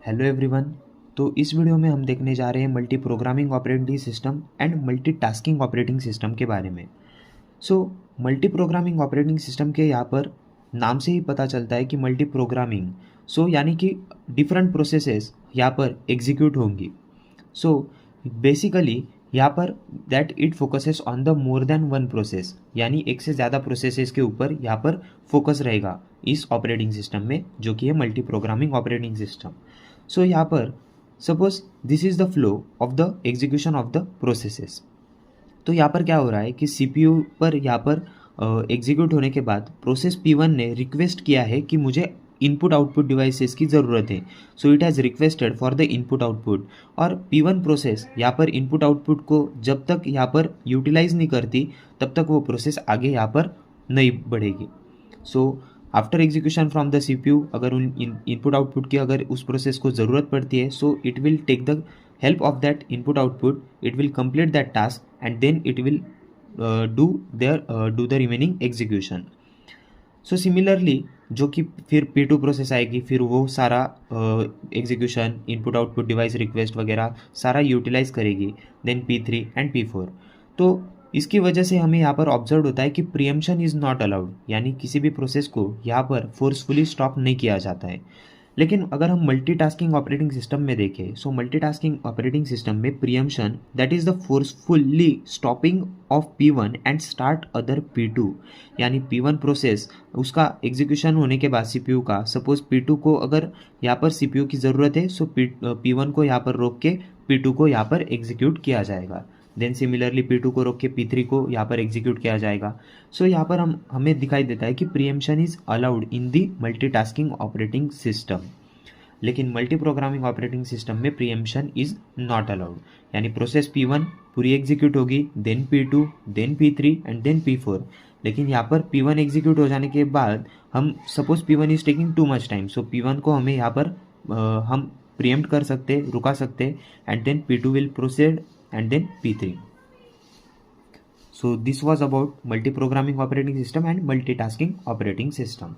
Hello everyone. तो इस video में हम देखने जा रहे हैं multi programming operating system and multitasking operating system के बारे में। मल्टी प्रोग्रामिंग ऑपरेटिंग सिस्टम के यहाँ पर नाम से ही पता चलता है कि मल्टी प्रोग्रामिंग यानी कि डिफरेंट प्रोसेसेस यहाँ पर एग्जीक्यूट होंगी। बेसिकली यहाँ पर that it focuses on the more than one process, यानी एक से ज़्यादा प्रोसेसेस के ऊपर यहाँ पर फोकस रहेगा इस ऑपरेटिंग सिस्टम में, जो कि है मल्टी प्रोग्रामिंग ऑपरेटिंग सिस्टम। यहाँ पर suppose this is the flow of the execution of the processes. तो यहाँ पर क्या हो रहा है कि CPU पर यहाँ पर एग्जीक्यूट होने के बाद प्रोसेस P1 ने रिक्वेस्ट किया है कि मुझे इनपुट आउटपुट डिवाइसेस की ज़रूरत है। It has requested for the input output, और P1 प्रोसेस यहाँ पर इनपुट आउटपुट को जब तक यहाँ पर यूटिलाइज नहीं करती तब तक वो प्रोसेस आगे यहाँ पर नहीं बढ़ेगी। After execution from the CPU, अगर उन इनपुट आउटपुट की अगर उस प्रोसेस को ज़रूरत पड़ती है, it will take the help of that input output, it will complete that task and then it will do the remaining execution. Similarly जो कि फिर P2 प्रोसेस आएगी, फिर वो सारा execution input output device request वगैरह सारा यूटिलाइज करेगी, देन P3 एंड P4। तो इसकी वजह से हमें यहाँ पर ऑब्जर्व होता है कि प्रीएम्पशन इज़ नॉट अलाउड, यानी किसी भी प्रोसेस को यहाँ पर फोर्सफुली स्टॉप नहीं किया जाता है। लेकिन अगर हम मल्टीटास्किंग ऑपरेटिंग सिस्टम में देखें, मल्टीटास्किंग ऑपरेटिंग सिस्टम में preemption that is the forcefully stopping of P1 and start other P2, यानी P1 प्रोसेस उसका एग्जीक्यूशन होने के बाद CPU का, सपोज P2 को अगर यहाँ पर CPU की ज़रूरत है, P1 को यहाँ पर रोक के P2 को यहाँ पर एग्जीक्यूट किया जाएगा। देन सिमिलरली P2 को रोक के P3 को यहाँ पर एग्जीक्यूट किया जाएगा। यहाँ पर हमें दिखाई देता है कि preemption is allowed in the multitasking operating system. लेकिन मल्टी प्रोग्रामिंग ऑपरेटिंग सिस्टम में प्रीएम्पशन इज़ नॉट अलाउड, यानी प्रोसेस P1 पूरी एग्जीक्यूट होगी, then P2, then P3 and then P4। लेकिन यहाँ पर P1 एग्जीक्यूट हो जाने के बाद हम suppose P1 is taking too much time, P1 को हमें यहाँ पर हम प्रीएम्प्ट कर सकते, रुका सकते, and then P2 will proceed and then P3. This was about multi-programming operating system and multitasking operating system.